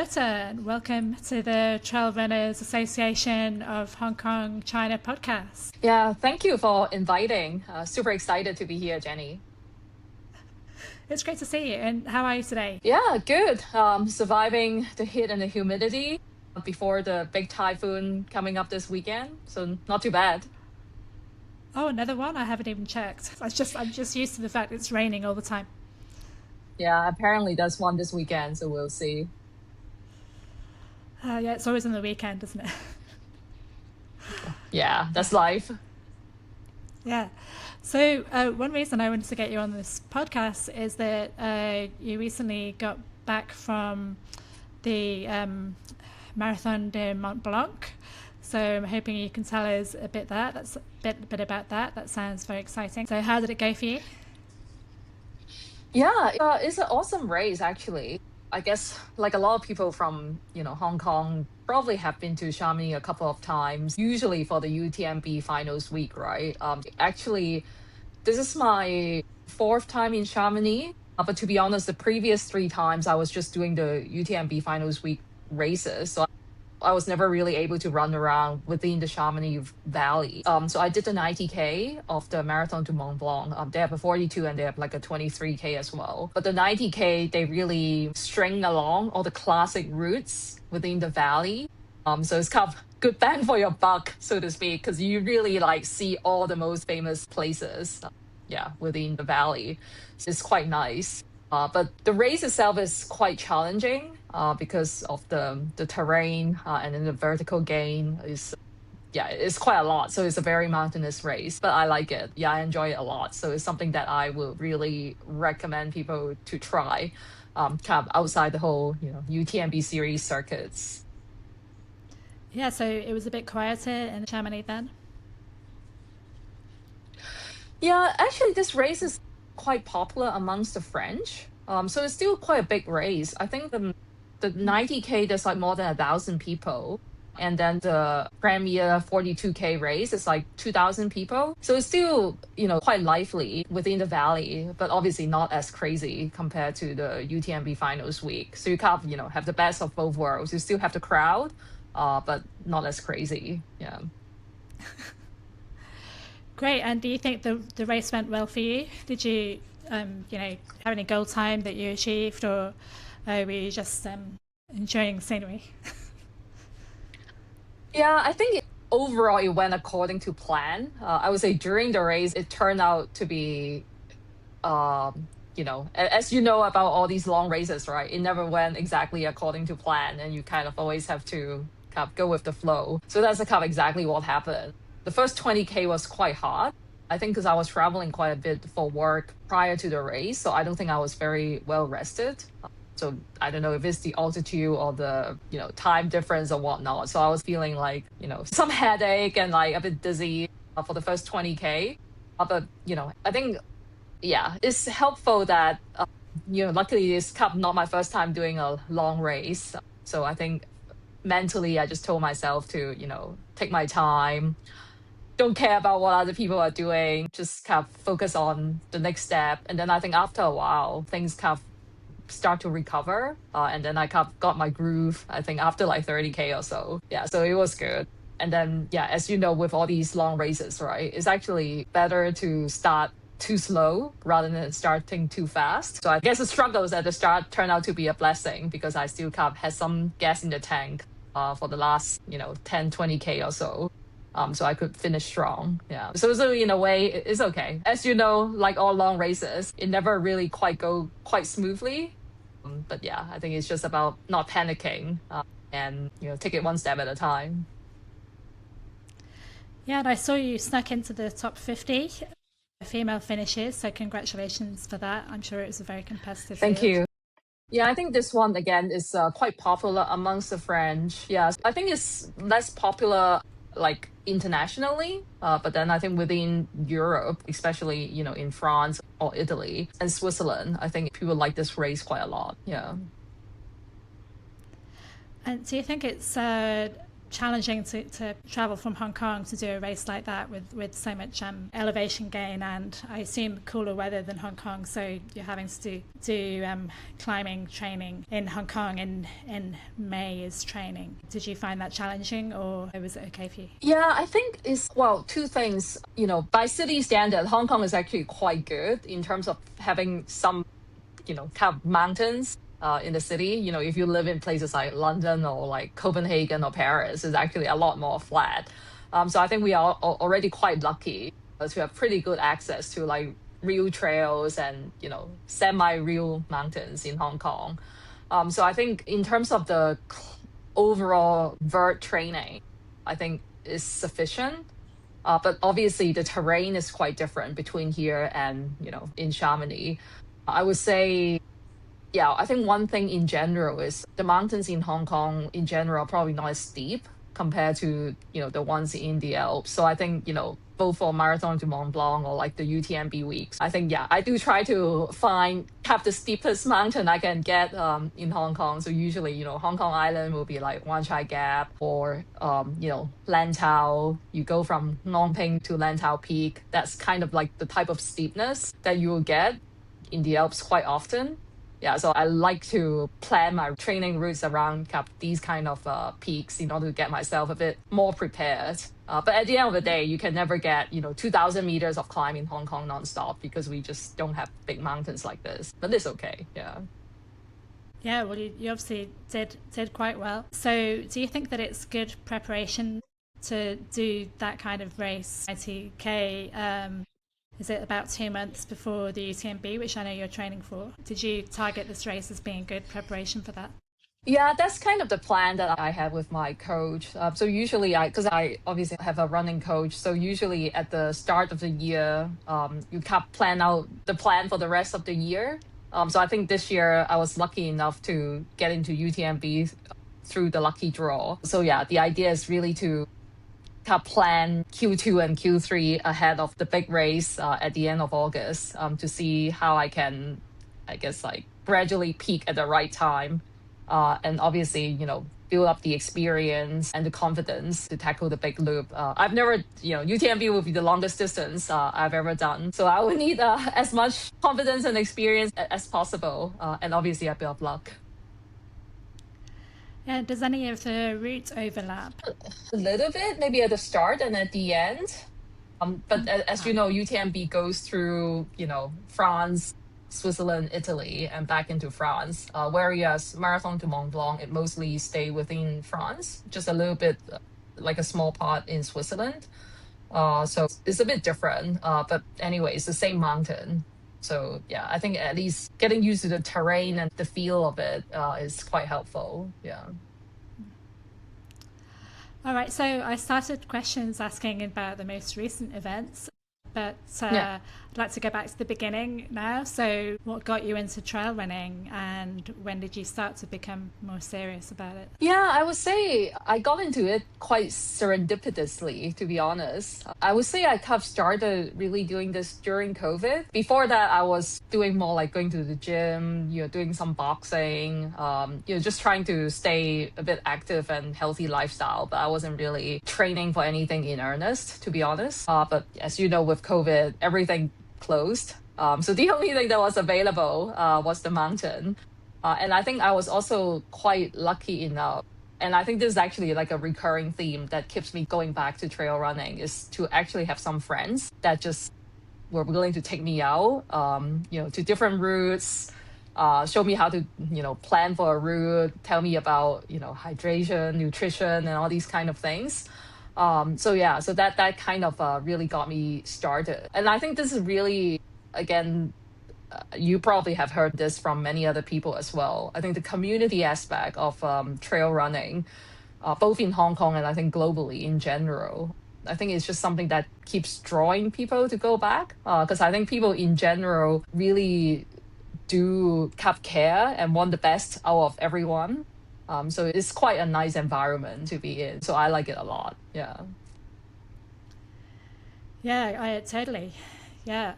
Roberta, and welcome to the Trail Runners Association of Hong Kong, China podcast. Yeah, thank you for inviting. Super excited to be here, Jenny. It's great to see you, and how are you today? Yeah, good. Surviving the heat and the humidity before the big typhoon coming up this weekend, so not too bad. Oh, another one? I haven't even checked. I'm just used to the fact it's raining all the time. Yeah, apparently there's one this weekend, so we'll see. Yeah, it's always on the weekend, isn't it? Yeah, that's life. Yeah. So one reason I wanted to get you on this podcast is that you recently got back from the Marathon du Mont Blanc. So I'm hoping you can tell us a bit about that. That sounds very exciting. So how did it go for you? Yeah, it's an awesome race actually. I guess like a lot of people from Hong Kong probably have been to Chamonix a couple of times, usually for the UTMB finals week, right? Actually, this is my fourth time in Chamonix. But to be honest, the previous three times I was just doing the UTMB finals week races. So I was never really able to run around within the Chamonix Valley. So I did the 90K of the Marathon du Mont Blanc. They have a 42 and they have like a 23K as well. But the 90K, they really string along all the classic routes within the valley. So it's kind of good bang for your buck, so to speak, because you really like see all the most famous places, within the valley. So it's quite nice. But the race itself is quite challenging because of the terrain and then the vertical gain it's quite a lot. So it's a very mountainous race, but I like it. Yeah, I enjoy it a lot. So it's something that I will really recommend people to try, kind of outside the whole UTMB series circuits. Yeah, so it was a bit quieter in Chamonix then? Yeah, actually, this race is quite popular amongst the French. So it's still quite a big race. I think the 90K, there's like more than 1,000 people. And then the premier 42K race is like 2,000 people. So it's still, quite lively within the valley, but obviously not as crazy compared to the UTMB finals week. So you kind of, have the best of both worlds. You still have the crowd, but not as crazy. Yeah. Great. And do you think the race went well for you? Did you, have any goal time that you achieved, or were you just enjoying the scenery? Yeah, I think overall it went according to plan. I would say during the race, it turned out to be, as you know about all these long races, right? It never went exactly according to plan, and you kind of always have to kind of go with the flow. So that's kind of exactly what happened. The first 20K was quite hard. I think because I was traveling quite a bit for work prior to the race, so I don't think I was very well rested. So I don't know if it's the altitude or the time difference or whatnot. So I was feeling like some headache and like a bit dizzy for the first 20K. But I think it's helpful that luckily it's kind of not my first time doing a long race. So I think mentally I just told myself to take my time, don't care about what other people are doing, just kind of focus on the next step. And then I think after a while, things kind of start to recover. And then I kind of got my groove, I think after like 30K or so. Yeah, so it was good. And then, as you know, with all these long races, right, it's actually better to start too slow rather than starting too fast. So I guess the struggles at the start turned out to be a blessing because I still kind of had some gas in the tank for the last, 10, 20K or so. So I could finish strong. Yeah. So in a way, it's okay. As you know, like all long races, it never really go quite smoothly. But yeah, I think it's just about not panicking and take it one step at a time. Yeah, and I saw you snuck into the top 50 female finishes, so congratulations for that. I'm sure it was a very competitive Thank field. you. Yeah, I think this one again is quite popular amongst the French. Yeah, I think it's less popular like internationally, but then I think within Europe, especially in France or Italy and Switzerland, I think people like this race quite a lot. Yeah. And do you think it's challenging to travel from Hong Kong to do a race like that with so much elevation gain, and I assume cooler weather than Hong Kong, so you're having to do climbing training in Hong Kong in May as training. Did you find that challenging, or was it okay for you? Yeah, I think it's, well, two things. By city standard, Hong Kong is actually quite good in terms of having some, kind of mountains in the city. If you live in places like London or like Copenhagen or Paris, it's actually a lot more flat. So I think we are already quite lucky to have pretty good access to like real trails and, semi-real mountains in Hong Kong. So I think in terms of the overall vert training, I think is sufficient. But obviously the terrain is quite different between here and, in Chamonix. I would say, yeah, I think one thing in general is the mountains in Hong Kong in general are probably not as steep compared to, the ones in the Alps. So I think, both for Marathon du Mont Blanc or like the UTMB weeks, I think, yeah, I do try to have the steepest mountain I can get in Hong Kong. So usually, Hong Kong Island will be like Wan Chai Gap or, Lantau. You go from Nong Ping to Lantau Peak. That's kind of like the type of steepness that you will get in the Alps quite often. Yeah, so I like to plan my training routes around these kind of peaks in order to get myself a bit more prepared. But at the end of the day, you can never get 2,000 meters of climb in Hong Kong nonstop because we just don't have big mountains like this. But it's okay. Yeah. Yeah, well, you obviously did quite well. So, do you think that it's good preparation to do that kind of race, 90K? Is it about 2 months before the UTMB, which I know you're training for? Did you target this race as being good preparation for that? Yeah, that's kind of the plan that I have with my coach. So usually, because I obviously have a running coach, so usually at the start of the year, you can plan out the plan for the rest of the year. So I think this year I was lucky enough to get into UTMB through the lucky draw. So yeah, the idea is really to plan Q2 and Q3 ahead of the big race at the end of August to see how I can, I guess, like gradually peak at the right time. And obviously, build up the experience and the confidence to tackle the big loop. I've never, UTMB will be the longest distance I've ever done. So I would need as much confidence and experience as possible. And obviously a bit of luck. Yeah, does any of the routes overlap? A little bit, maybe at the start and at the end. But as you know, UTMB goes through, France, Switzerland, Italy, and back into France. Whereas Marathon du Mont Blanc, it mostly stay within France, just a little bit, like a small part in Switzerland. So it's a bit different. But anyway, it's the same mountain. So yeah, I think at least getting used to the terrain and the feel of it is quite helpful. Yeah. All right, so I started questions asking about the most recent events, but Yeah. I'd like to go back to the beginning now. So what got you into trail running, and when did you start to become more serious about it? Yeah, I would say I got into it quite serendipitously, to be honest. I would say I kind of started really doing this during COVID. Before that, I was doing more like going to the gym, doing some boxing, just trying to stay a bit active and healthy lifestyle. But I wasn't really training for anything in earnest, to be honest. But as you know, with COVID, everything closed. So the only thing that was available was the mountain. And I think I was also quite lucky enough. And I think this is actually like a recurring theme that keeps me going back to trail running is to actually have some friends that just were willing to take me out, to different routes, show me how to, plan for a route, tell me about, hydration, nutrition, and all these kind of things. So yeah, so that kind of really got me started. And I think this is really, again, you probably have heard this from many other people as well. I think the community aspect of trail running, both in Hong Kong and I think globally in general, I think it's just something that keeps drawing people to go back. Because I think people in general really do have care and want the best out of everyone. So it's quite a nice environment to be in. So I like it a lot. Yeah. Yeah, I totally. Yeah.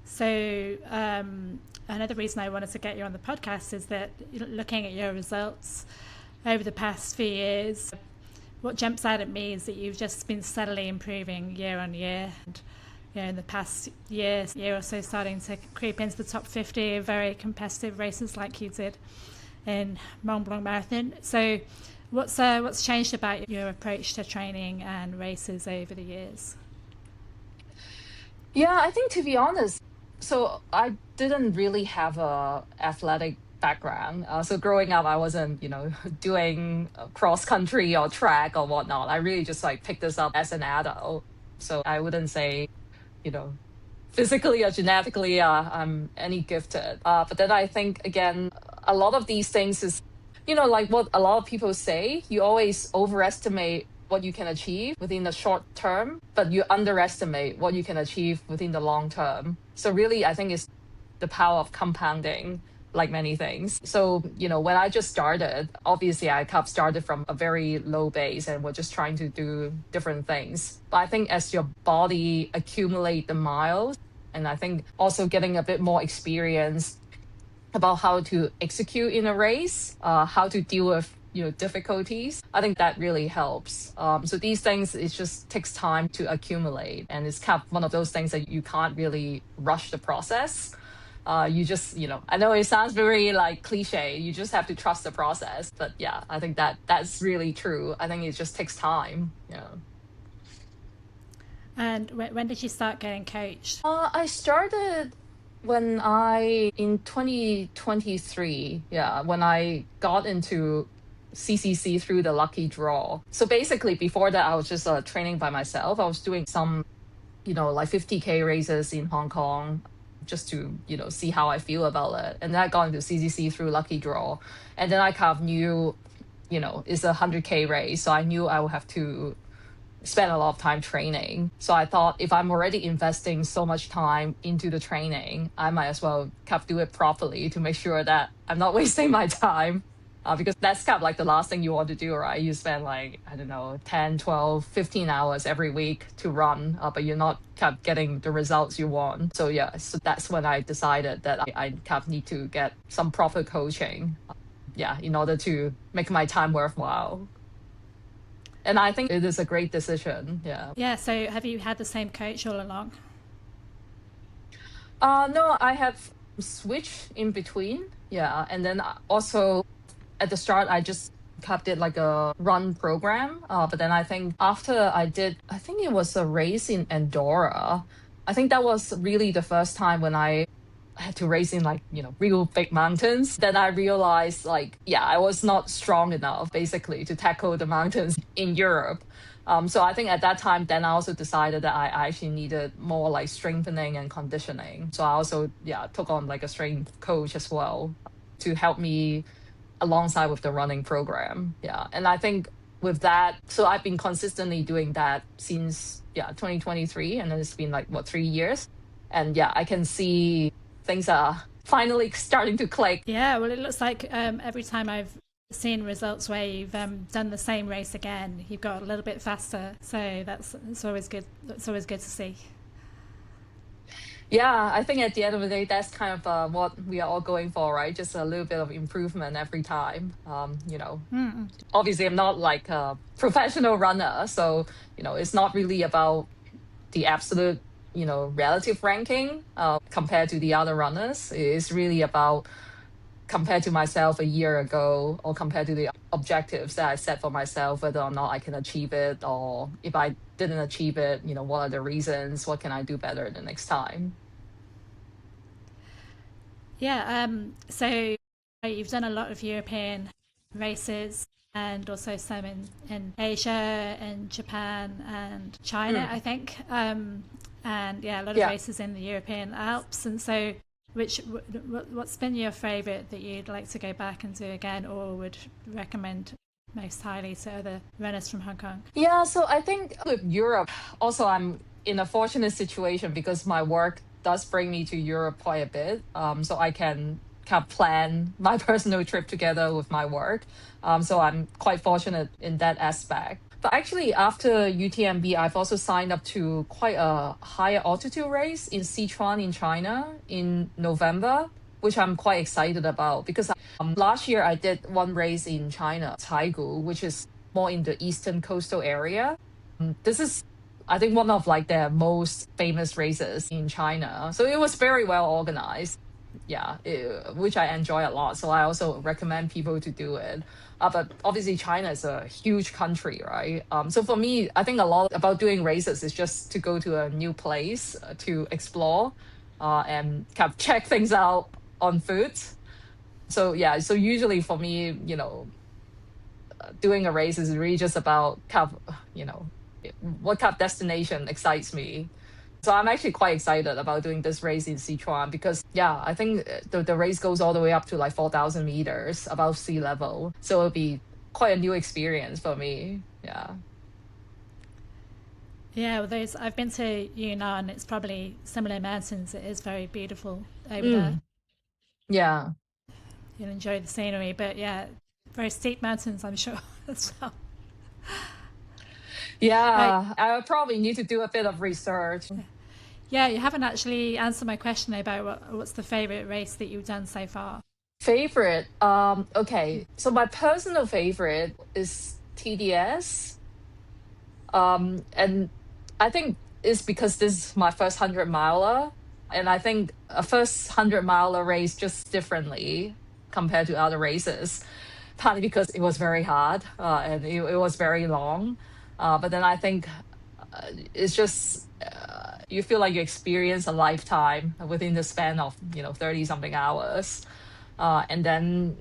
So another reason I wanted to get you on the podcast is that looking at your results over the past few years, what jumps out at me is that you've just been steadily improving year on year. And, in the past year or so, starting to creep into the top 50 of very competitive races like you did in Mont Blanc Marathon. So what's changed about your approach to training and races over the years? Yeah, I think to be honest, so I didn't really have a athletic background. So growing up, I wasn't, doing cross country or track or whatnot. I really just like picked this up as an adult. So I wouldn't say, you know, physically or genetically I'm any gifted. But then I think again, a lot of these things is, like what a lot of people say, you always overestimate what you can achieve within the short term, but you underestimate what you can achieve within the long term. So really, I think it's the power of compounding, like many things. So, when I just started, obviously I kind of started from a very low base and we're just trying to do different things. But I think as your body accumulate the miles, and I think also getting a bit more experience about how to execute in a race, how to deal with difficulties. I think that really helps. So these things, it just takes time to accumulate, and it's kind of one of those things that you can't really rush the process. You just, I know it sounds very like cliche. You just have to trust the process, but yeah, I think that's really true. I think it just takes time. Yeah. And when did you start getting coached? I started in 2023, yeah, when I got into CCC through the lucky draw. So basically before that, I was just training by myself. I was doing some, like 50K races in Hong Kong just to, see how I feel about it. And then I got into CCC through lucky draw. And then I kind of knew, it's a 100K race. So I knew I would have to spend a lot of time training. So I thought if I'm already investing so much time into the training, I might as well kind of do it properly to make sure that I'm not wasting my time. Because that's kind of like the last thing you want to do, right? You spend like, I don't know, 10, 12, 15 hours every week to run, but you're not kind of getting the results you want. So yeah, so that's when I decided that I kind of need to get some proper coaching, in order to make my time worthwhile. And I think it is a great decision. Yeah. Yeah. So have you had the same coach all along? No, I have switched in between. Yeah. And then also at the start, I just kept it like a run program. But then I think after I think it was a race in Andorra. I think that was really the first time when I had to race in like, real big mountains. Then I realized like, I was not strong enough basically to tackle the mountains in Europe. So I think at that time, then I also decided that I actually needed more like strengthening and conditioning. So I also, took on like a strength coach as well to help me alongside with the running program. Yeah. And I think with that, so I've been consistently doing that since, 2023. And then it's been like, 3 years? And I can see things are finally starting to click. Yeah, well, it looks like every time I've seen results where you've done the same race again, you've got a little bit faster. So that's always good. That's always good to see. Yeah, I think at the end of the day, that's kind of what we are all going for, right? Just a little bit of improvement every time. Obviously, I'm not like a professional runner, so it's not really about the absolute relative ranking compared to the other runners. It's really about compared to myself a year ago or compared to the objectives that I set for myself, whether or not I can achieve it, or if I didn't achieve it, what are the reasons? What can I do better the next time? Yeah, so you've done a lot of European races and also some in Asia and Japan and China, I think. And a lot of races in the European Alps. And so what's been your favorite that you'd like to go back and do again, or would recommend most highly to other runners from Hong Kong? Yeah, so I think with Europe, also I'm in a fortunate situation because my work does bring me to Europe quite a bit. So I can kind of plan my personal trip together with my work. So I'm quite fortunate in that aspect. But actually, after UTMB, I've also signed up to quite a higher altitude race in Sichuan in China in November, which I'm quite excited about because last year I did one race in China, Taigu, which is more in the eastern coastal area. This is, I think, one of like their most famous races in China. So it was very well organized. Yeah, which I enjoy a lot. So I also recommend people to do it. But obviously, China is a huge country, right? So for me, I think a lot about doing races is just to go to a new place to explore and kind of check things out on foot. So yeah, so usually for me, doing a race is really just about kind of, what kind of destination excites me. So I'm actually quite excited about doing this race in Sichuan because, yeah, I think the race goes all the way up to like 4,000 meters above sea level. So it'll be quite a new experience for me. Yeah. Yeah, well, I've been to Yunnan. It's probably similar mountains. It is very beautiful over there. Mm, yeah. You'll enjoy the scenery, but yeah, very steep mountains, I'm sure as well. Uh, Yeah. I would probably need to do a bit of research. yeah, you haven't actually answered my question about what's the favorite race that you've done so far. Favorite. Okay. So my personal favorite is TDS. And I think it's because this is my first 100 miler. And I think a first 100 miler race just differently compared to other races, partly because it was very hard and it was very long. But then I think it's just, you feel like you experience a lifetime within the span of, 30 something hours. And then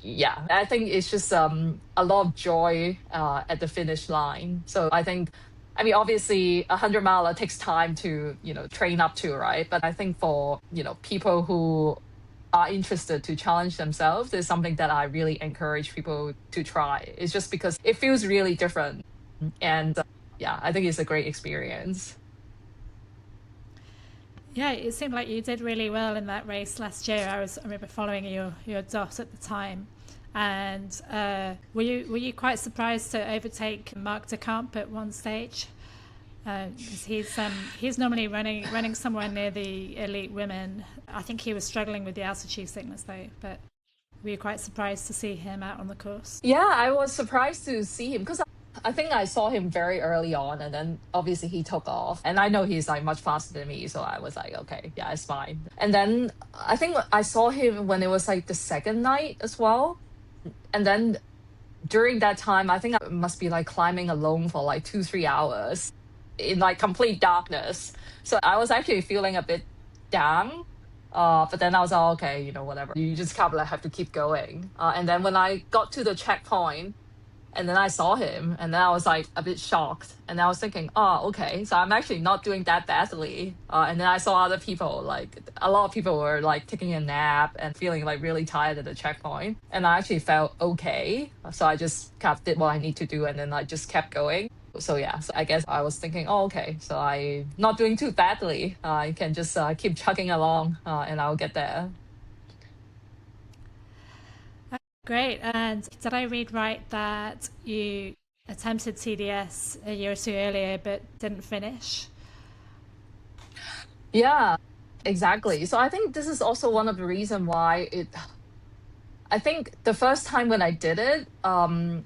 yeah, I think it's just a lot of joy at the finish line. So I think, I mean, obviously, 100 miler takes time to train up to, right? But I think for people who are interested to challenge themselves, is something that I really encourage people to try. It's just because it feels really different, and yeah, I think it's a great experience. Yeah, it seemed like you did really well in that race last year. I remember following your dot at the time, and were you quite surprised to overtake Marc de Camp at one stage? Because he's normally running somewhere near the elite women. I think he was struggling with the altitude sickness though, but were you quite surprised to see him out on the course? Yeah, I was surprised to see him because I think I saw him very early on, and then obviously he took off. And I know he's like much faster than me, so I was like, okay, yeah, it's fine. And then I think I saw him when it was like the second night as well. And then during that time, I think I must be like climbing alone for like 2, 3 hours in like complete darkness. So I was actually feeling a bit down. But then I was like, okay, whatever. You just kind of like have to keep going. And then when I got to the checkpoint, and then I saw him, and then I was like a bit shocked. And I was thinking, oh, okay, so I'm actually not doing that badly. And then I saw other people, like a lot of people were like taking a nap and feeling like really tired at the checkpoint. And I actually felt okay. So I just kind of did what I need to do, and then I just kept going. So yeah, so I guess I was thinking, oh, okay, so I not doing too badly. I can just keep chugging along, and I'll get there. Great. And did I read right that you attempted TDS a year or two earlier but didn't finish? Yeah, exactly. So I think this is also one of the reason why I think the first time when I did it, well,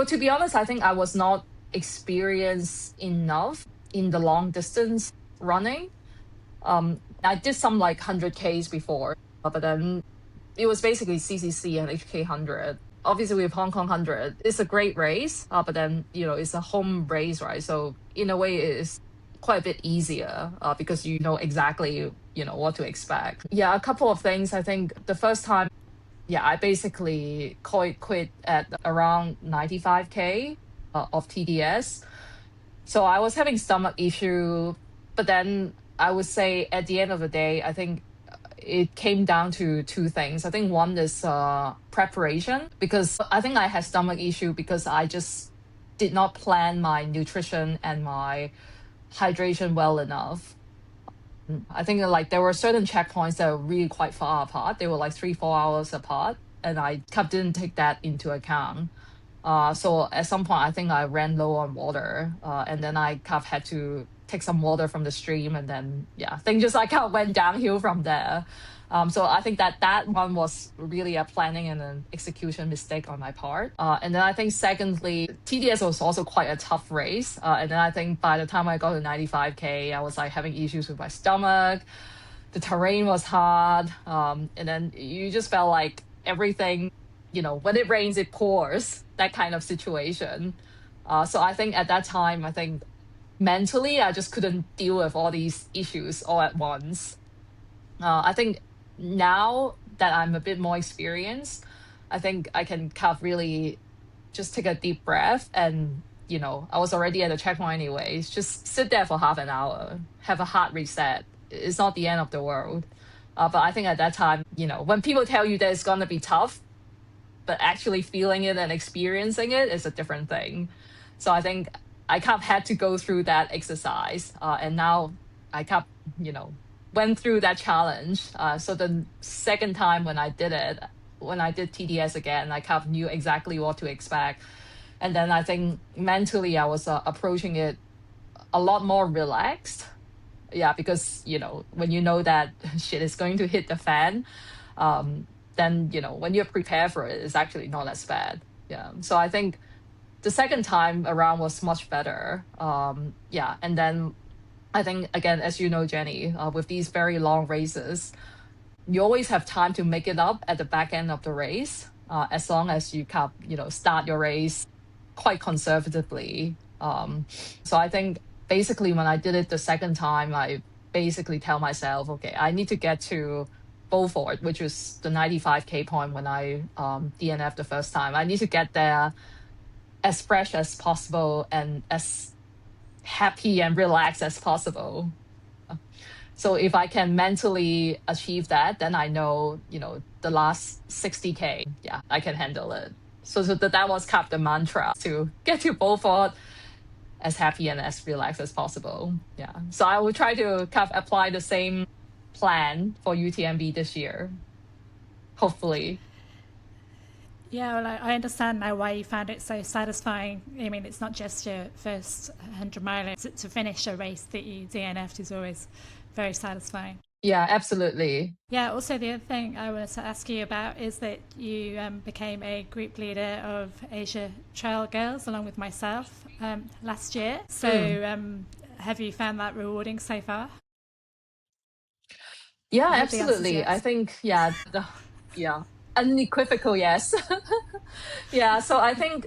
to be honest, I think I was not experienced enough in the long distance running. I did some like 100 Ks before, but then it was basically CCC and HK 100. Obviously, with Hong Kong 100, it's a great race, but then, it's a home race, right? So in a way, it's quite a bit easier because you know exactly, what to expect. Yeah, a couple of things. I think the first time, yeah, I basically quit at around 95K of TDS. So I was having stomach issue, but then I would say at the end of the day, I think it came down to two things. I think one is preparation, because I think I had stomach issue because I just did not plan my nutrition and my hydration well enough. I think like there were certain checkpoints that were really quite far apart. They were like 3, 4 hours apart, and I kept didn't take that into account. So at some point, I think I ran low on water, and then I kind of had to take some water from the stream, and then yeah, things just like kind of went downhill from there. So I think that that one was really a planning and an execution mistake on my part. And then I think secondly, TDS was also quite a tough race. And then I think by the time I got to 95K, I was like having issues with my stomach. The terrain was hard. And then you just felt like everything, when it rains, it pours, that kind of situation. So I think at that time, I think mentally, I just couldn't deal with all these issues all at once. I think now that I'm a bit more experienced, I think I can kind of really just take a deep breath and, I was already at the checkpoint anyways, just sit there for half an hour, have a hard reset. It's not the end of the world. But I think at that time, when people tell you that it's going to be tough, but actually feeling it and experiencing it is a different thing. So I think I kind of had to go through that exercise. And now I kind of, went through that challenge. So the second time when I did it, when I did TDS again, I kind of knew exactly what to expect. And then I think mentally I was approaching it a lot more relaxed. Yeah, because, when you know that shit is going to hit the fan, then, when you're prepared for it, it's actually not as bad. Yeah. So I think the second time around was much better. Yeah. And then I think, again, as you know, Jenny, with these very long races, you always have time to make it up at the back end of the race, as long as you can, start your race quite conservatively. So I think basically when I did it the second time, I basically tell myself, okay, I need to get to Beaufort, which was the 95K point when I DNF the first time. I need to get there as fresh as possible and as happy and relaxed as possible. So if I can mentally achieve that, then I know, the last 60K, yeah, I can handle it. So that was kind of the mantra, to get to Beaufort as happy and as relaxed as possible. Yeah. So I will try to kind of apply the same plan for UTMB this year, hopefully. Yeah, well, I understand now why you found it so satisfying. I mean, it's not just your first 100 mile. To finish a race that you DNF'd is always very satisfying. Yeah, absolutely. Yeah, also the other thing I wanted to ask you about is that you became a group leader of Asia Trail Girls along with myself last year. So have you found that rewarding so far? Yeah, I hope the answer's absolutely. I yes. think, yeah, unequivocal yes. Yeah, so I think,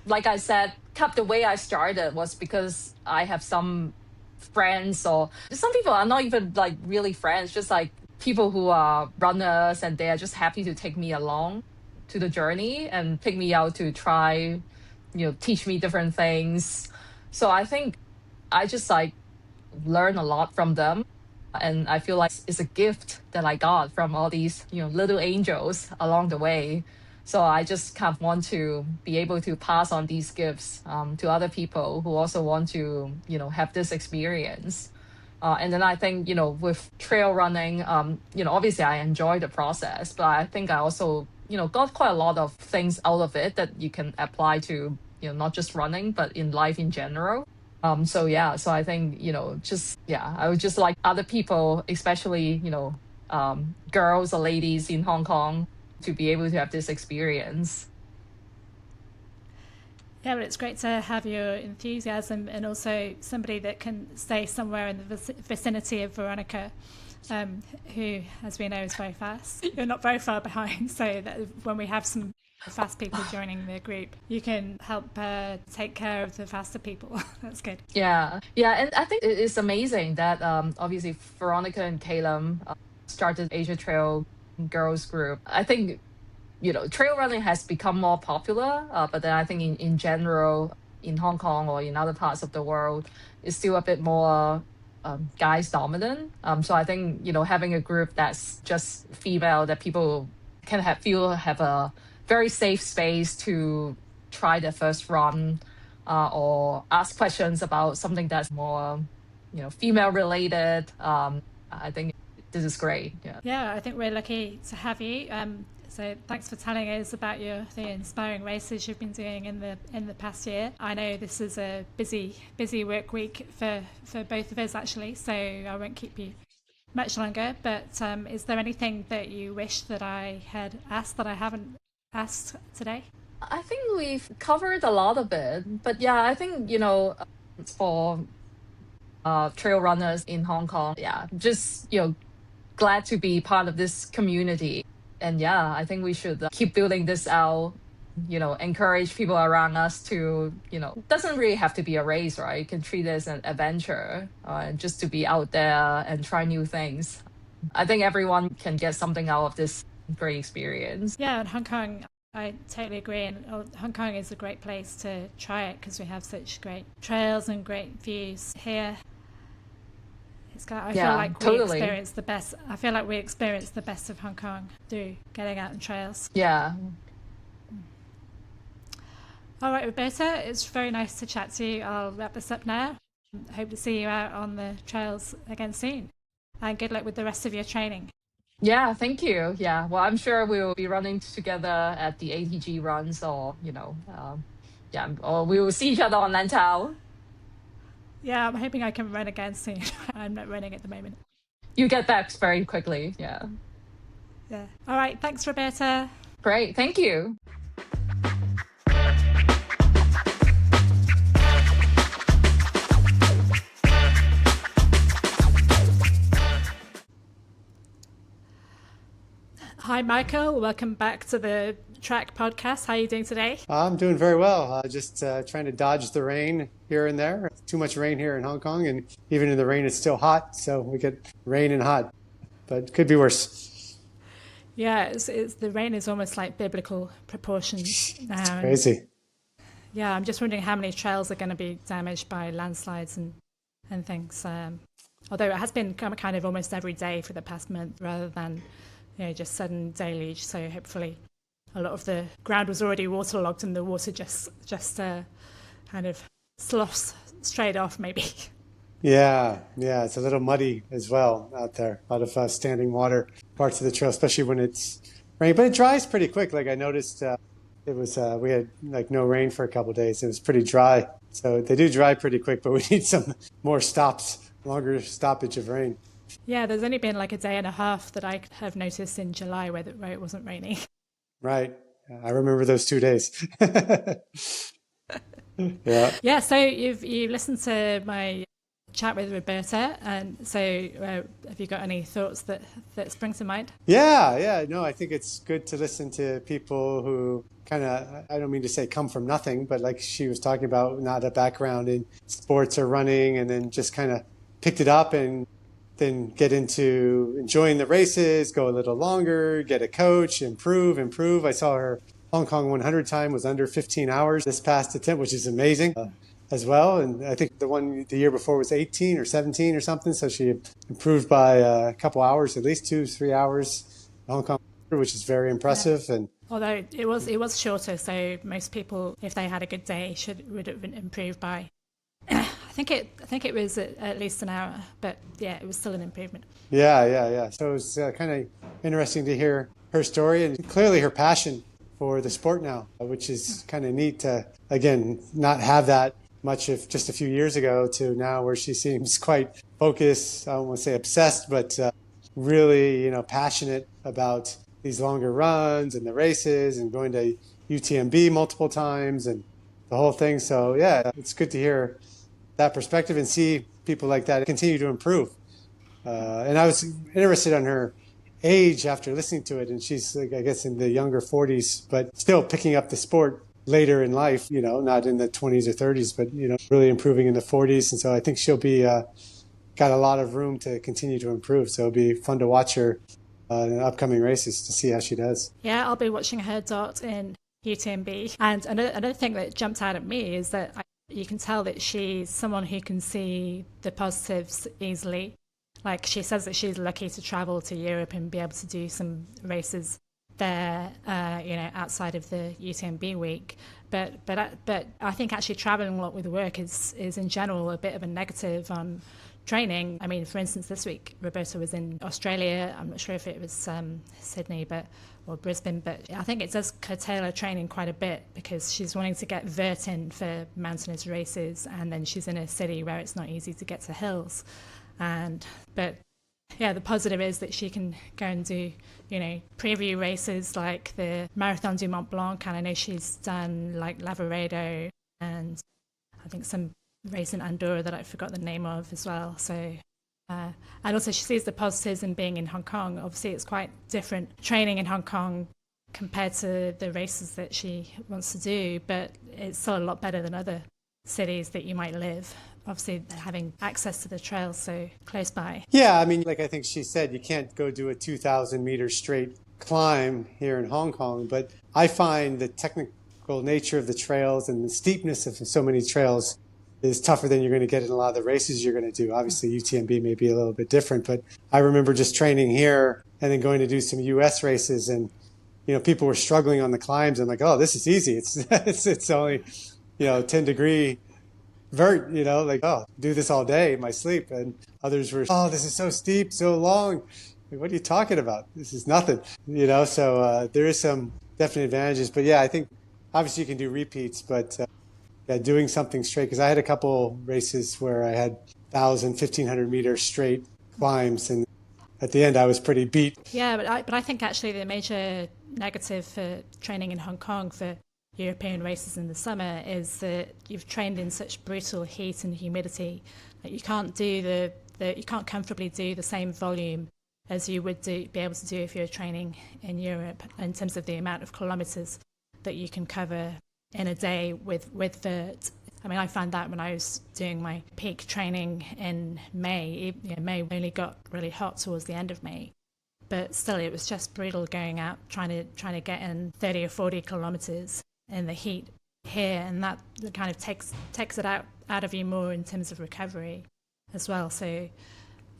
like I said, the way I started was because I have some friends, or some people are not even like really friends, just like people who are runners, and they are just happy to take me along to the journey and pick me out to try, teach me different things. So I think I just like learn a lot from them. And I feel like it's a gift that I got from all these, little angels along the way. So I just kind of want to be able to pass on these gifts to other people who also want to, have this experience. And then I think, with trail running, obviously I enjoy the process, but I think I also, got quite a lot of things out of it that you can apply to, not just running, but in life in general. So yeah, so I think, just, yeah, I would just like other people, especially, girls or ladies in Hong Kong, to be able to have this experience. Yeah, but it's great to have your enthusiasm and also somebody that can stay somewhere in the vicinity of Veronica, who, as we know, is very fast. You're not very far behind, so that when we have some fast people joining the group, you can help take care of the faster people. That's good. Yeah, yeah, and I think it is amazing that obviously Veronica and Caleb started Asia Trail Girls Group. I think, trail running has become more popular, but then I think in general, in Hong Kong or in other parts of the world, it's still a bit more guys dominant. So I think, having a group that's just female, that people can have a very safe space to try their first run, or ask questions about something that's more, female related. I think this is great. Yeah. Yeah, I think we're lucky to have you. So thanks for telling us about the inspiring races you've been doing in the past year. I know this is a busy work week for both of us actually, so I won't keep you much longer. But is there anything that you wish that I had asked that I haven't asked today? I think we've covered a lot of it, but yeah, I think, for trail runners in Hong Kong, yeah, just, glad to be part of this community. And yeah, I think we should keep building this out, encourage people around us to, it doesn't really have to be a race, right? You can treat it as an adventure, just to be out there and try new things. I think everyone can get something out of this great experience. Yeah, in Hong Kong, I totally agree. And Hong Kong is a great place to try it because we have such great trails and great views here. I feel Yeah, like we totally. experience the best. I feel like we experience the best of Hong Kong through getting out on trails. Yeah. All right, Roberta, it's very nice to chat to you. I'll wrap this up now. Hope to see you out on the trails again soon. And good luck with the rest of your training. Yeah, thank you. Yeah, well, I'm sure we'll be running together at the ATG runs or, yeah, or we will see each other on Lantau. Yeah, I'm hoping I can run again soon. I'm not running at the moment. You get back very quickly. Yeah. Yeah. All right. Thanks, Roberta. Great. Thank you. Hi, Michael. Welcome back to the Track Podcast. How are you doing today? I'm doing very well. Just trying to dodge the rain here and there. Too much rain here in Hong Kong, and even in the rain, it's still hot. So we get rain and hot, but it could be worse. Yeah, the rain is almost like biblical proportions now. It's crazy. Yeah, I'm just wondering how many trails are going to be damaged by landslides and things. Although it has been kind of almost every day for the past month rather than just sudden deluge. So hopefully a lot of the ground was already waterlogged and the water just kind of sloughs straight off maybe. Yeah, it's a little muddy as well out there. A lot of standing water parts of the trail, especially when it's raining. But it dries pretty quick. Like I noticed it was we had like no rain for a couple of days. It was pretty dry. So they do dry pretty quick, but we need some more longer stoppage of rain. Yeah, there's only been like a day and a half that I have noticed in July where it wasn't raining. Right. I remember those 2 days. Yeah. Yeah, so you listened to my chat with Roberta, and so have you got any thoughts that spring to mind? Yeah. No, I think it's good to listen to people who kind of, I don't mean to say come from nothing, but like she was talking about, not a background in sports or running, and then just kind of picked it up and then get into enjoying the races, go a little longer, get a coach, improve. I saw her Hong Kong 100 time was under 15 hours this past attempt, which is amazing as well. And I think the year before was 18 or 17 or something. So she improved by a couple hours, at least 2-3 hours Hong Kong, which is very impressive. Yeah. And although it was shorter, so most people, if they had a good day, would have improved by. I think it was at least an hour, but yeah, it was still an improvement. Yeah. So it was kind of interesting to hear her story and clearly her passion for the sport now, which is kind of neat to, again, not have that much of just a few years ago to now where she seems quite focused, I don't want to say obsessed, but really, passionate about these longer runs and the races and going to UTMB multiple times and the whole thing. So yeah, it's good to hear that perspective and see people like that continue to improve. And I was interested on her age after listening to it, and she's like, I guess in the younger 40s, but still picking up the sport later in life, not in the 20s or 30s, but really improving in the 40s. And so I think she'll be got a lot of room to continue to improve. So it'll be fun to watch her in upcoming races to see how she does. Yeah, I'll be watching her dot in UTMB. And another thing that jumped out at me is that you can tell that she's someone who can see the positives easily. Like she says that she's lucky to travel to Europe and be able to do some races there, outside of the UTMB week. But I think actually traveling a lot with work is in general a bit of a negative on training. I mean, for instance, this week Roberta was in Australia. I'm not sure if it was Sydney, or Brisbane, but I think it does curtail her training quite a bit because she's wanting to get vert in for mountainous races, and then she's in a city where it's not easy to get to hills. But Yeah, the positive is that she can go and do, preview races like the Marathon du Mont Blanc, and I know she's done like Lavaredo and I think some race in Andorra that I forgot the name of as well. So, and also she sees the positives in being in Hong Kong. Obviously, it's quite different training in Hong Kong compared to the races that she wants to do, but it's still a lot better than other cities that you might live. Obviously, having access to the trails so close by. Yeah, I mean, like I think she said, you can't go do a 2,000 meter straight climb here in Hong Kong, but I find the technical nature of the trails and the steepness of so many trails is tougher than you're going to get in a lot of the races you're going to do. Obviously, UTMB may be a little bit different, but I remember just training here and then going to do some US races, and people were struggling on the climbs. I'm like, oh, this is easy. It's only 10-degree vert, like, oh, do this all day in my sleep. And others were, oh, this is so steep, so long. Like, what are you talking about? This is nothing, So there is some definite advantages. But yeah, I think obviously you can do repeats, but yeah, doing something straight, because I had a couple races where I had 1,000, 1,500 meter straight climbs, and at the end I was pretty beat. Yeah, but I think actually the major negative for training in Hong Kong for European races in the summer is that you've trained in such brutal heat and humidity that you can't you can't comfortably do the same volume as you would be able to do if you're training in Europe in terms of the amount of kilometers that you can cover in a day with vert. I mean, I found that when I was doing my peak training in May. May only got really hot towards the end of May, but still it was just brutal going out trying to get in 30 or 40 kilometers in the heat here, and that kind of takes it out of you more in terms of recovery as well. So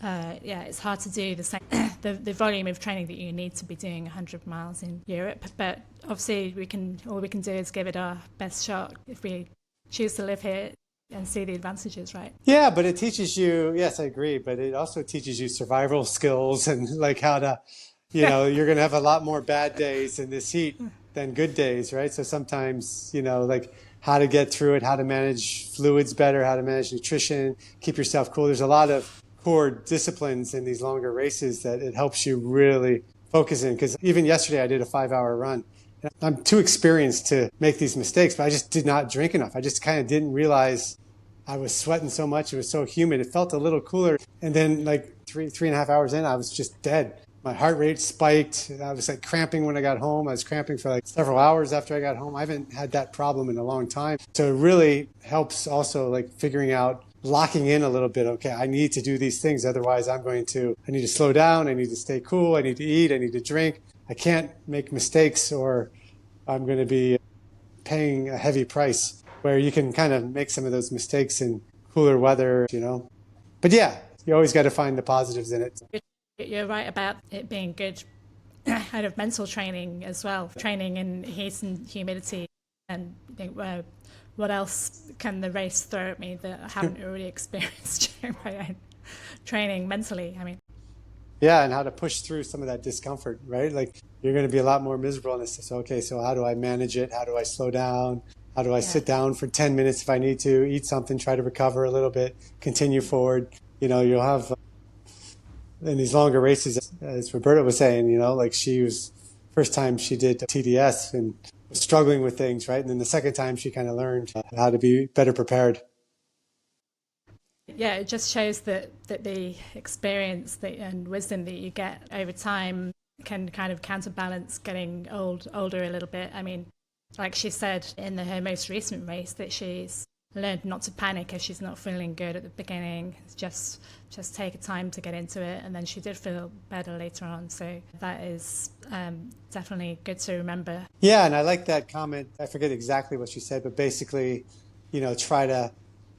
it's hard to do the same the volume of training that you need to be doing 100 miles in Europe, but obviously all we can do is give it our best shot if we choose to live here and see the advantages, right? Yeah, but it teaches you, yes, I agree, but it also teaches you survival skills and like how to, you're going to have a lot more bad days in this heat than good days, right? So sometimes, like how to get through it, how to manage fluids better, how to manage nutrition, keep yourself cool. There's a lot of core disciplines in these longer races that it helps you really focus in. Because even yesterday I did a 5-hour run. I'm too experienced to make these mistakes, but I just did not drink enough. I just kind of didn't realize I was sweating so much. It was so humid. It felt a little cooler. And then like 3.5 hours in, I was just dead. My heart rate spiked. I was like cramping when I got home. I was cramping for like several hours after I got home. I haven't had that problem in a long time. So it really helps also like figuring out, locking in a little bit. Okay, I need to do these things. Otherwise I need to slow down. I need to stay cool. I need to eat. I need to drink. I can't make mistakes or I'm going to be paying a heavy price, where you can kind of make some of those mistakes in cooler weather, But yeah, you always got to find the positives in it. You're right about it being good kind of mental training as well, training in heat and humidity. And I think, what else can the race throw at me that I haven't already experienced during my own training mentally? I mean, yeah, and how to push through some of that discomfort, right? Like you're going to be a lot more miserable in this. So, okay, so how do I manage it? How do I slow down? How do I sit down for 10 minutes if I need to, eat something, try to recover a little bit, continue forward? You'll have in these longer races, as Roberta was saying, like she was, first time she did TDS and was struggling with things, right? And then the second time she kind of learned how to be better prepared. Yeah, it just shows that the experience and wisdom that you get over time can kind of counterbalance getting older a little bit. I mean, like she said in her most recent race, that she's learned not to panic if she's not feeling good at the beginning. Just take time to get into it, and then she did feel better later on. So that is definitely good to remember. Yeah, and I like that comment. I forget exactly what she said, but basically, try to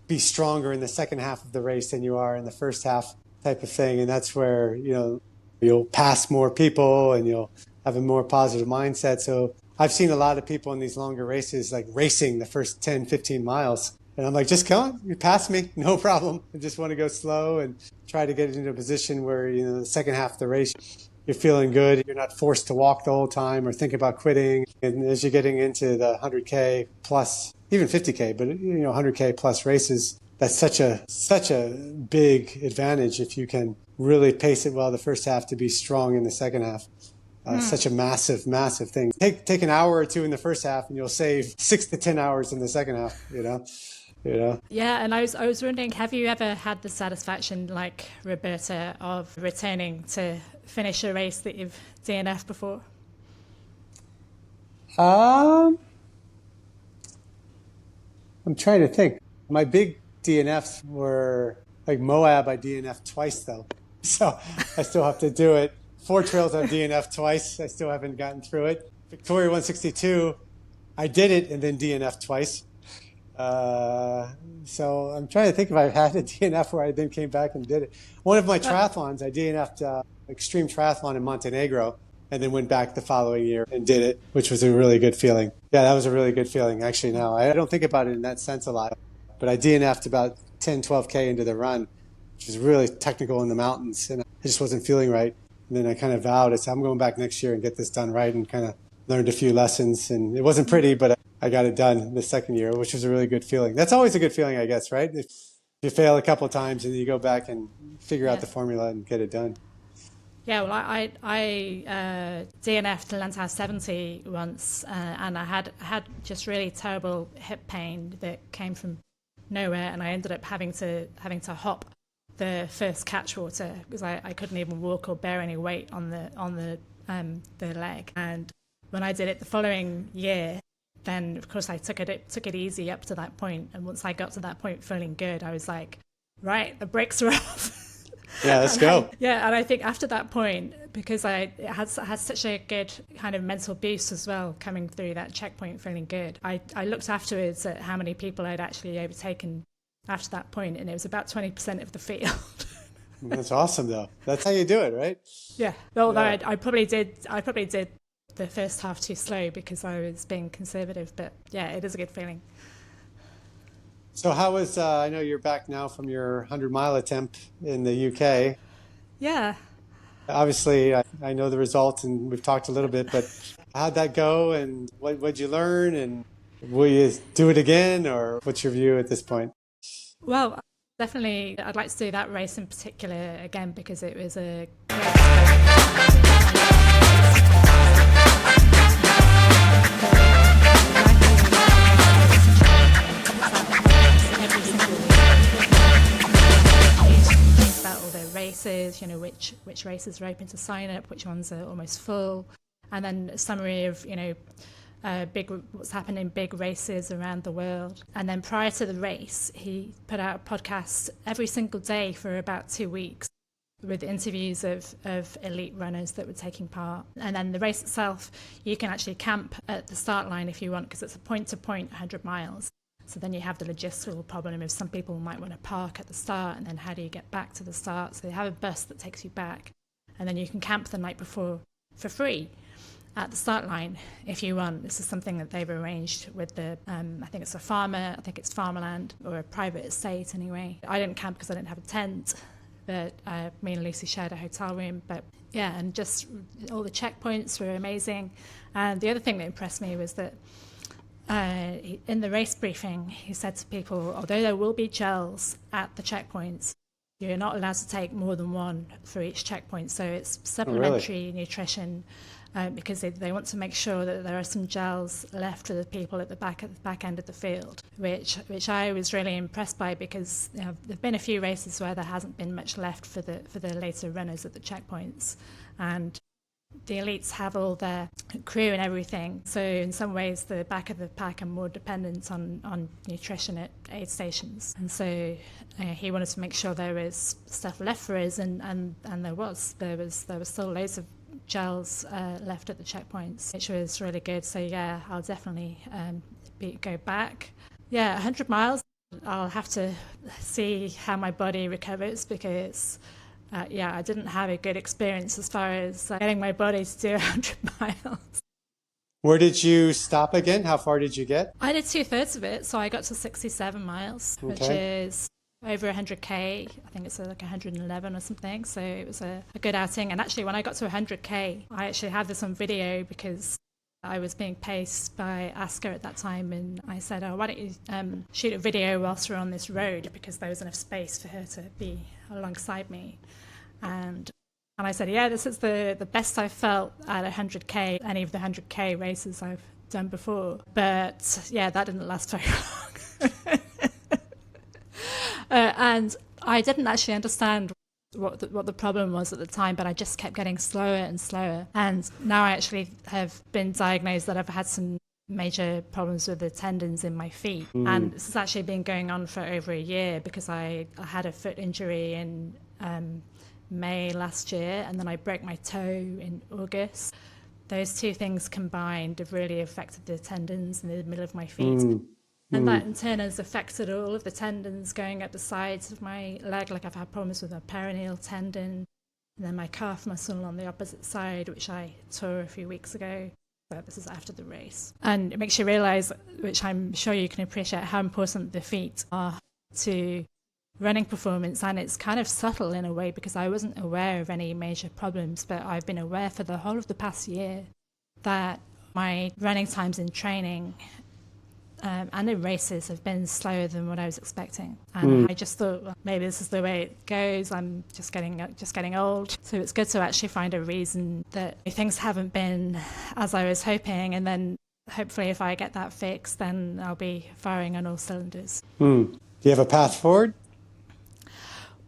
be stronger in the second half of the race than you are in the first half, type of thing. And that's where, you'll pass more people and you'll have a more positive mindset. So I've seen a lot of people in these longer races, like racing the first 10, 15 miles. And I'm like, just come on, you pass me, no problem. I just want to go slow and try to get into a position where, the second half of the race, you're feeling good. You're not forced to walk the whole time or think about quitting. And as you're getting into the 100K plus, even 50K, but 100K plus races, that's such a big advantage if you can really pace it well the first half to be strong in the second half. Such a massive, massive thing. Take an hour or two in the first half, and you'll save 6 to 10 hours in the second half. Yeah, and I was wondering, have you ever had the satisfaction, like Roberta, of returning to finish a race that you've DNF'd before? I'm trying to think. My big DNFs were like Moab. I DNF'd twice though, so I still have to do it. Four Trails I've DNF'd twice. I still haven't gotten through it. Victoria 162, I did it and then DNF'd twice. So I'm trying to think if I've had a DNF where I then came back and did it. One of my triathlons, I DNF'd extreme triathlon in Montenegro and then went back the following year and did it, which was a really good feeling. Yeah, that was a really good feeling actually now. I don't think about it in that sense a lot, but I DNF'd about 10, 12K into the run, which was really technical in the mountains, and I just wasn't feeling right. And then I kind of vowed, I said, I'm going back next year and get this done right, and kind of learned a few lessons. And it wasn't pretty, but I got it done the second year, which was a really good feeling. That's always a good feeling, I guess, right? If you fail a couple of times and you go back and figure out the formula and get it done. Yeah, well, I DNF'd the Lantau 70 once, and I had just really terrible hip pain that came from nowhere, and I ended up having to hop the first catchwater because I couldn't even walk or bear any weight on the leg. And when I did it the following year, then of course I took it easy up to that point. And once I got to that point feeling good, I was like, right, the brakes are off. Yeah, let's go. And I think after that point, because it had such a good kind of mental boost as well, coming through that checkpoint feeling good, I looked afterwards at how many people I'd actually overtaken after that point, and it was about 20% of the field. That's awesome, though. That's how you do it, right? Yeah. Well, yeah. I probably did the first half too slow because I was being conservative, but yeah, it is a good feeling. So how was, I know you're back now from your 100-mile attempt in the UK. Yeah. Obviously, I know the results, and we've talked a little bit, but how'd that go, and what'd you learn, and will you do it again, or what's your view at this point? Well, definitely, I'd like to do that race in particular again because it was a about all the races, which races are open to sign up, which ones are almost full, and then a summary of, what's happened in big races around the world. And then prior to the race, he put out a podcast every single day for about 2 weeks with interviews of elite runners that were taking part. And then the race itself, you can actually camp at the start line if you want, because it's a point-to-point 100 miles. So then you have the logistical problem of some people might want to park at the start, and then how do you get back to the start? So they have a bus that takes you back, and then you can camp the night before for free at the start line if you want. This is something that they've arranged with the, I think it's a farmer, I think it's farmland or a private estate anyway. I didn't camp because I didn't have a tent, but me and Lucy shared a hotel room. But yeah, and just all the checkpoints were amazing. And the other thing that impressed me was that in the race briefing, he said to people, although there will be gels at the checkpoints, you're not allowed to take more than one for each checkpoint. So it's supplementary nutrition, because they want to make sure that there are some gels left for the people at the back end of the field, which I was really impressed by, because there've been a few races where there hasn't been much left for the later runners at the checkpoints, and the elites have all their crew and everything. So in some ways, the back of the pack are more dependent on nutrition at aid stations. And so he wanted to make sure there was stuff left for us, and there was still loads of gels left at the checkpoints, which was really good. So yeah, I'll definitely go back. Yeah, 100 miles. I'll have to see how my body recovers, because I didn't have a good experience as far as getting my body to do 100 miles. Where did you stop again? How far did you get? I did 2/3 of it, so I got to 67 miles, which is over 100k. I think it's like 111 or something. So it was a good outing. And actually, when I got to 100k, I actually had this on video because I was being paced by Aska at that time, and I said, why don't you shoot a video whilst we're on this road, because there was enough space for her to be alongside me. And I said, yeah, this is the best I've felt at 100K, any of the 100K races I've done before. But yeah, that didn't last very long. And I didn't actually understand what the problem was at the time, but I just kept getting slower and slower. And now I actually have been diagnosed that I've had some major problems with the tendons in my feet. And this has actually been going on for over a year because I had a foot injury in May last year, and then I broke my toe in August. Those two things combined have really affected the tendons in the middle of my feet. And that in turn has affected all of the tendons going up the sides of my leg. Like I've had problems with my peroneal tendon, and then my calf muscle on the opposite side, which I tore a few weeks ago. But this is after the race. And it makes you realise, which I'm sure you can appreciate, how important the feet are to running performance. And it's kind of subtle in a way because I wasn't aware of any major problems, but I've been aware for the whole of the past year that my running times in training and in races have been slower than what I was expecting. And I just thought, well, maybe this is the way it goes. I'm just getting old. So it's good to actually find a reason that things haven't been as I was hoping. And then hopefully if I get that fixed, then I'll be firing on all cylinders. Do you have a path forward?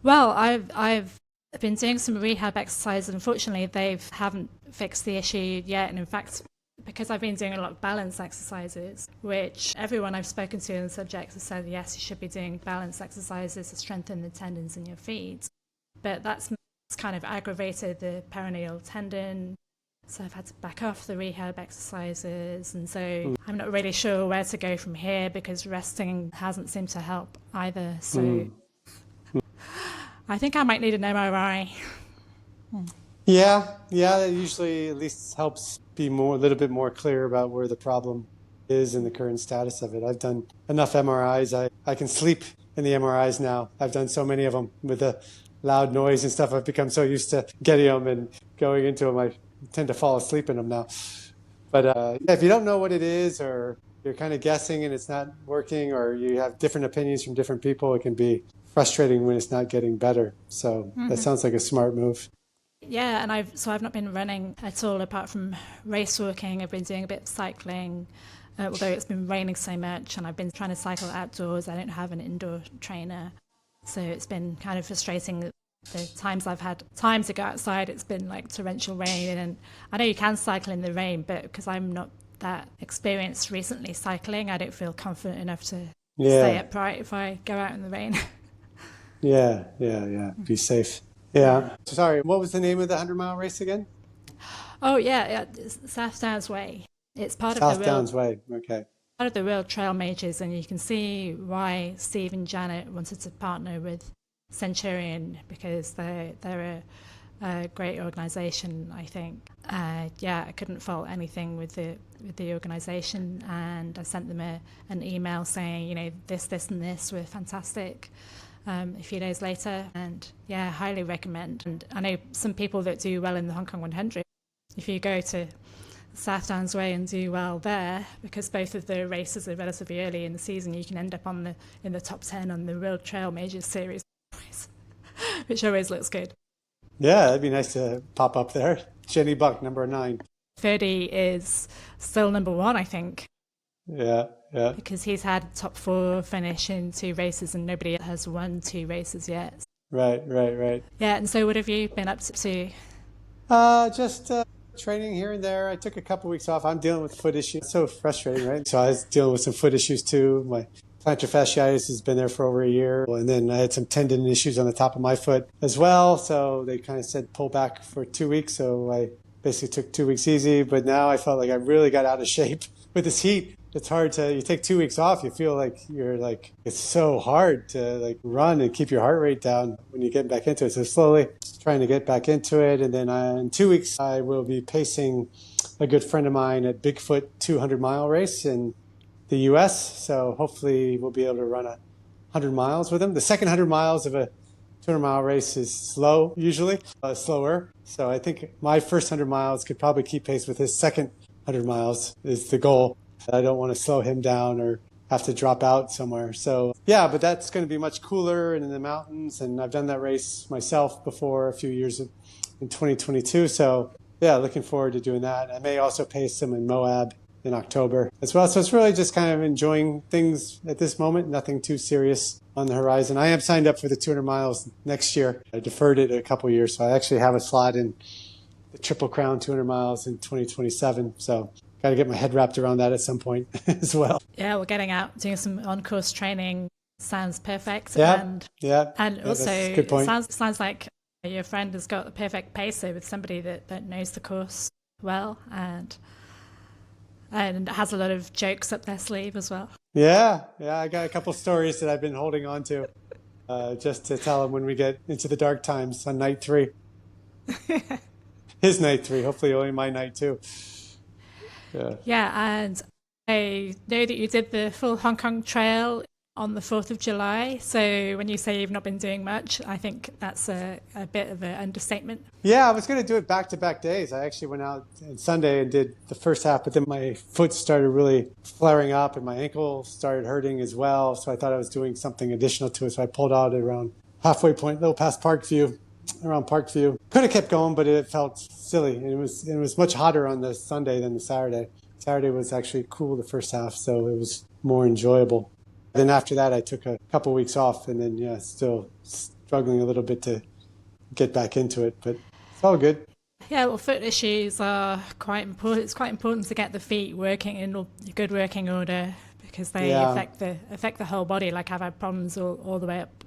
Well, I've been doing some rehab exercises. Unfortunately, they haven't fixed the issue yet. And in fact, because I've been doing a lot of balance exercises, which everyone I've spoken to on the subject has said, yes, you should be doing balance exercises to strengthen the tendons in your feet. But that's kind of aggravated the peroneal tendon. So I've had to back off the rehab exercises. And so I'm not really sure where to go from here because resting hasn't seemed to help either. So I think I might need an MRI. Yeah, that usually at least helps be a little bit more clear about where the problem is and the current status of it. I've done enough MRIs. I can sleep in the MRIs now. I've done so many of them with the loud noise and stuff. I've become so used to getting them and going into them. I tend to fall asleep in them now. But if you don't know what it is, or you're kind of guessing and it's not working, or you have different opinions from different people, it can be frustrating when it's not getting better. So that sounds like a smart move. Yeah, and I've not been running at all apart from race walking. I've been doing a bit of cycling, although it's been raining so much, and I've been trying to cycle outdoors. I don't have an indoor trainer, so it's been kind of frustrating. The times I've had time to go outside, it's been like torrential rain, and I know you can cycle in the rain, but because I'm not that experienced recently cycling, I don't feel confident enough to stay upright if I go out in the rain. Yeah. Be safe. Yeah. Sorry, what was the name of the 100-mile race again? Oh, yeah, it's South Downs Way. It's part South Downs Way, okay. Part of the World Trail Majors, and you can see why Steve and Janet wanted to partner with Centurion, because they're a great organisation, I think. I couldn't fault anything with the organisation, and I sent them an email saying, this and this were fantastic. A few days later, and highly recommend. And I know some people that do well in the Hong Kong 100. If you go to South Downs Way and do well there, because both of the races are relatively early in the season, you can end up in the top 10 on the World Trail Majors Series, which always looks good. Yeah, that'd be nice to pop up there. Jenny Buck, number 9. 30 is still number 1, I think. Yeah. Because he's had top 4 finish in 2 races and nobody has won 2 races yet. Right. Yeah, and so what have you been up to? Just training here and there. I took a couple weeks off. I'm dealing with foot issues. It's so frustrating, right? So I was dealing with some foot issues too. My plantar fasciitis has been there for over a year. And then I had some tendon issues on the top of my foot as well. So they kind of said pull back for 2 weeks. So I basically took 2 weeks easy. But now I felt like I really got out of shape with this heat. It's hard you take 2 weeks off, you feel like it's so hard to run and keep your heart rate down when you get back into it. So slowly trying to get back into it. And then in 2 weeks, I will be pacing a good friend of mine at Bigfoot 200-mile race in the U.S. So hopefully we'll be able to run 100 miles with him. The second 100 miles of a 200-mile race is slow, usually, slower. So I think my first 100 miles could probably keep pace with his second 100 miles is the goal. I don't want to slow him down or have to drop out somewhere. So yeah, but that's going to be much cooler and in the mountains. And I've done that race myself before a few years in 2022. So yeah, looking forward to doing that. I may also pace some in Moab in October as well. So it's really just kind of enjoying things at this moment, nothing too serious on the horizon. I am signed up for the 200 miles next year. I deferred it a couple years, so I actually have a slot in the Triple Crown 200 miles in 2027. So got to get my head wrapped around that at some point as well. Yeah, we're getting out, doing some on-course training. Sounds perfect. Yeah, And also, that's a good point. sounds like your friend has got the perfect pacer with somebody that knows the course well and has a lot of jokes up their sleeve as well. Yeah, I got a couple stories that I've been holding on to just to tell him when we get into the dark times on night 3. His night 3, hopefully only my night 2. Yeah, and I know that you did the full Hong Kong Trail on the 4th of July. So when you say you've not been doing much, I think that's a bit of an understatement. Yeah, I was going to do it back-to-back days. I actually went out on Sunday and did the first half, but then my foot started really flaring up and my ankle started hurting as well. So I thought I was doing something additional to it. So I pulled out around halfway point, a little past around Parkview. Could have kept going, but it felt silly. And it was much hotter on the Sunday than the Saturday. Saturday was actually cool the first half, so it was more enjoyable. Then after that, I took a couple weeks off, and then still struggling a little bit to get back into it, but it's all good. Yeah, well, foot issues are quite important. It's quite important to get the feet working in good working order because they affect the whole body. Like I've had problems all the way up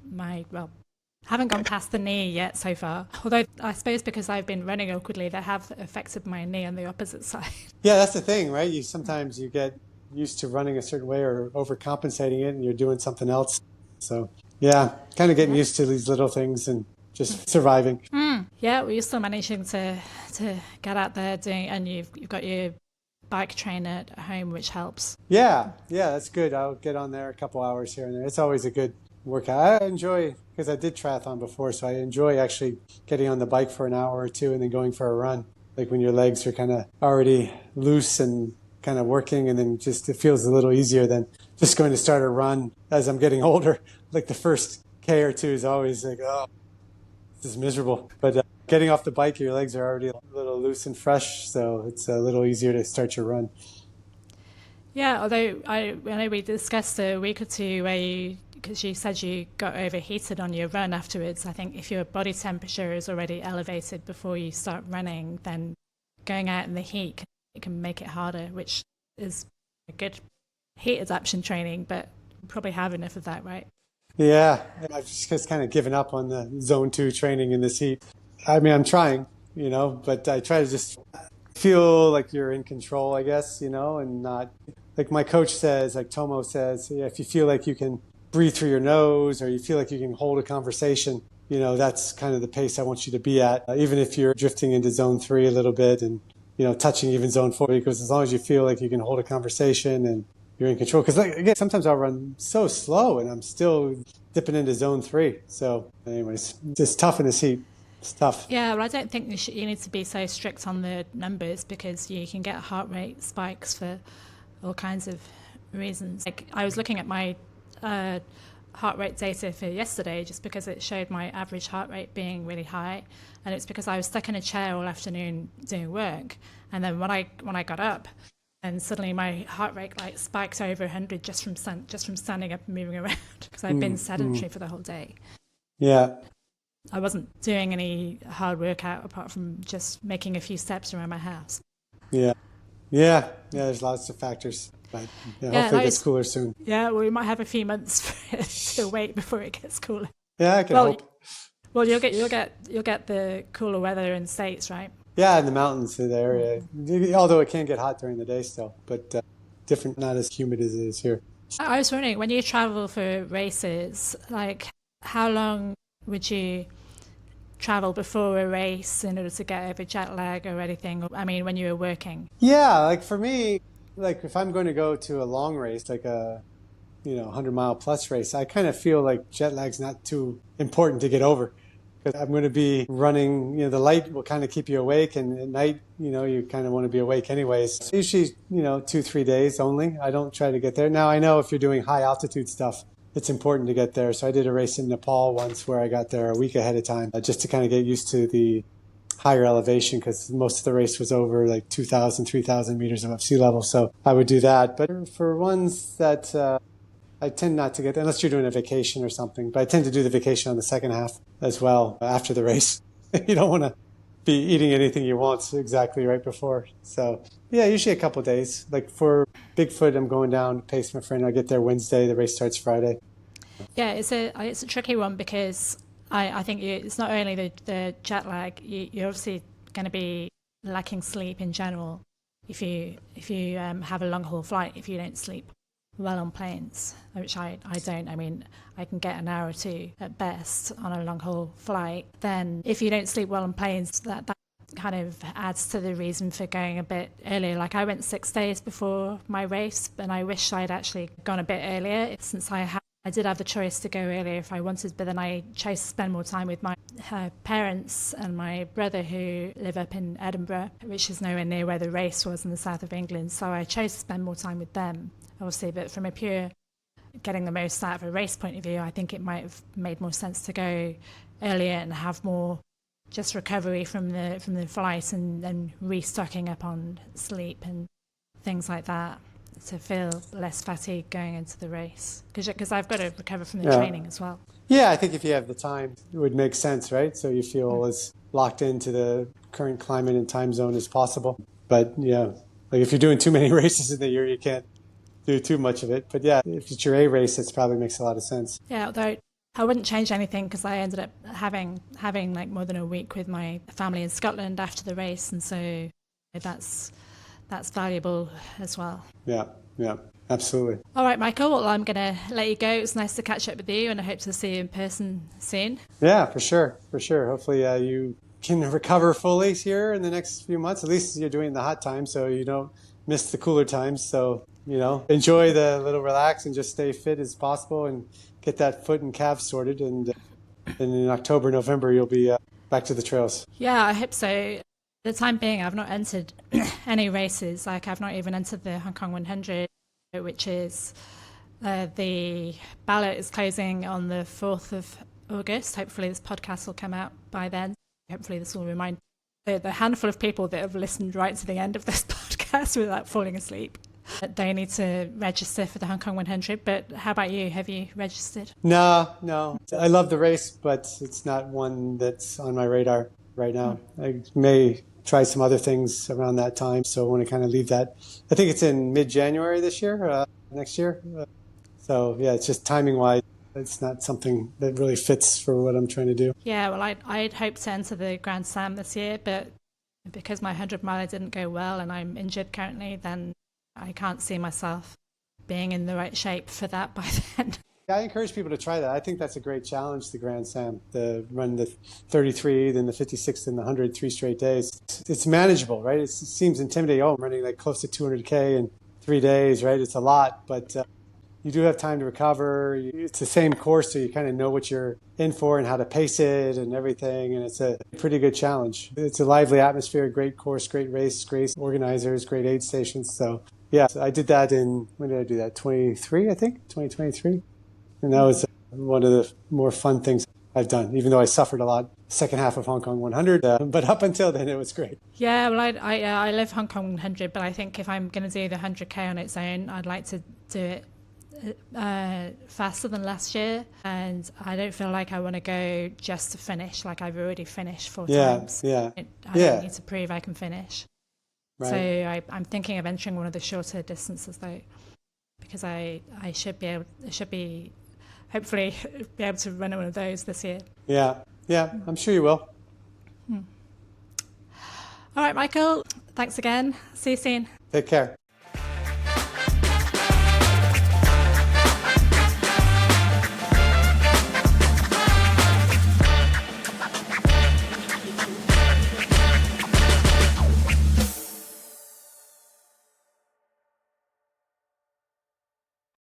haven't gone past the knee yet so far. Although I suppose because I've been running awkwardly, they have affected my knee on the opposite side. Yeah, that's the thing, right? Sometimes you get used to running a certain way or overcompensating it and you're doing something else. So yeah, kind of getting used to these little things and just surviving. Yeah, well, you're still managing to get out there doing, and you've got your bike trainer at home, which helps. Yeah, that's good. I'll get on there a couple hours here and there. It's always a good workout. I enjoy, because I did triathlon before, so I enjoy actually getting on the bike for an hour or two and then going for a run. Like when your legs are kind of already loose and kind of working, and then just it feels a little easier than just going to start a run as I'm getting older. Like the first K or two is always like, oh, this is miserable. But getting off the bike, your legs are already a little loose and fresh, so it's a little easier to start your run. Yeah, although I know we discussed a week or two where because you said you got overheated on your run afterwards. I think if your body temperature is already elevated before you start running, then going out in the heat it can make it harder, which is a good heat adaptation training, but you probably have enough of that, right? Yeah, I've just kind of given up on the zone 2 training in this heat. I mean, I'm trying, but I try to just feel like you're in control, I guess, and not, like my coach says, like Tomo says, if you feel like you can breathe through your nose or you feel like you can hold a conversation, that's kind of the pace I want you to be at, even if you're drifting into zone 3 a little bit and, touching even zone 4, because as long as you feel like you can hold a conversation and you're in control. Because again, sometimes I'll run so slow and I'm still dipping into zone 3. So anyways, it's tough in this heat. It's tough. Yeah, well, I don't think you need to be so strict on the numbers because you can get heart rate spikes for all kinds of reasons. Like I was looking at my heart rate data for yesterday just because it showed my average heart rate being really high, and it's because I was stuck in a chair all afternoon doing work, and then when I got up, and suddenly my heart rate spikes over 100 just from standing up and moving around because I'd been sedentary for the whole day. Yeah, I wasn't doing any hard workout apart from just making a few steps around my house. Yeah. There's lots of factors. But hopefully it gets cooler soon. Yeah, well, we might have a few months for it to wait before it gets cooler. Yeah, I can hope. Well, you'll get the cooler weather in the States, right? Yeah, in the mountains in the area. Although it can get hot during the day still, but different, not as humid as it is here. I was wondering, when you travel for races, like how long would you travel before a race in order to get over jet lag or anything? I mean, when you were working? Yeah, like for me, like if I'm going to go to a long race, like a 100-mile plus race, I kind of feel like jet lag's not too important to get over. because I'm going to be running, the light will kind of keep you awake, and at night, you kind of want to be awake anyways. So usually, 2-3 days only. I don't try to get there. Now, I know if you're doing high altitude stuff, it's important to get there. So I did a race in Nepal once where I got there a week ahead of time, just to kind of get used to the higher elevation, because most of the race was over like 2,000, 3,000 meters above sea level. So I would do that. But for ones that I tend not to get, unless you're doing a vacation or something, but I tend to do the vacation on the second half as well after the race. You don't want to be eating anything you want exactly right before. So yeah, usually a couple of days. Like for Bigfoot, I'm going down to pace my friend. I get there Wednesday. The race starts Friday. Yeah, it's a tricky one because I think it's not only the jet lag. You're obviously going to be lacking sleep in general if you have a long haul flight, if you don't sleep well on planes, which I don't. I mean, I can get an hour or two at best on a long haul flight. Then if you don't sleep well on planes, that kind of adds to the reason for going a bit earlier. Like I went 6 days before my race, and I wish I'd actually gone a bit earlier, since I did have the choice to go earlier if I wanted, but then I chose to spend more time with my parents and my brother, who live up in Edinburgh, which is nowhere near where the race was in the south of England. So I chose to spend more time with them, obviously. But from a pure getting the most out of a race point of view, I think it might have made more sense to go earlier and have more just recovery from the flight and restocking up on sleep and things like that, to feel less fatigue going into the race, because I've got to recover from the training as well. Yeah, I think if you have the time, it would make sense, right? So you feel as locked into the current climate and time zone as possible. But yeah, like if you're doing too many races in the year, you can't do too much of it. But yeah, if it's your A race, it probably makes a lot of sense. Yeah, although I wouldn't change anything, because I ended up having like more than a week with my family in Scotland after the race, and so that's valuable as well. Yeah, absolutely. All right, Michael, well, I'm going to let you go. It's nice to catch up with you, and I hope to see you in person soon. Yeah, for sure. Hopefully you can recover fully here in the next few months. At least you're doing the hot times, so you don't miss the cooler times. So, enjoy the little relax and just stay fit as possible and get that foot and calf sorted. And in October, November, you'll be back to the trails. Yeah, I hope so. For the time being, I've not entered any races. Like, I've not even entered the Hong Kong 100, which is the ballot is closing on the 4th of August. Hopefully this podcast will come out by then. Hopefully this will remind the handful of people that have listened right to the end of this podcast without falling asleep that they need to register for the Hong Kong 100. But how about you? Have you registered? No. I love the race, but it's not one that's on my radar right now. I may try some other things around that time, so I want to kind of leave that. I think it's in mid-January this year, next year. So yeah, it's just timing-wise, it's not something that really fits for what I'm trying to do. Yeah, well, I'd hoped to enter the Grand Slam this year, but because my 100-miler didn't go well and I'm injured currently, then I can't see myself being in the right shape for that by then. I encourage people to try that. I think that's a great challenge, the Grand Slam, to run the 33, then the 56, and the 100, 3 straight days. It's manageable, right? It seems intimidating. Oh, I'm running like close to 200K in 3 days, right? It's a lot, but you do have time to recover. It's the same course, so you kind of know what you're in for and how to pace it and everything, and it's a pretty good challenge. It's a lively atmosphere, great course, great race, great organizers, great aid stations. So yeah, I did that when did I do that? 23, I think, 2023. And that was one of the more fun things I've done, even though I suffered a lot second half of Hong Kong 100. But up until then, it was great. Yeah, well, I live Hong Kong 100, but I think if I'm going to do the 100K on its own, I'd like to do it faster than last year. And I don't feel like I want to go just to finish, like I've already finished 4 times. I don't need to prove I can finish. Right. So I'm thinking of entering one of the shorter distances, though, because I should hopefully be able to run one of those this year. Yeah, I'm sure you will. All right, Michael, thanks again. See you soon. Take care.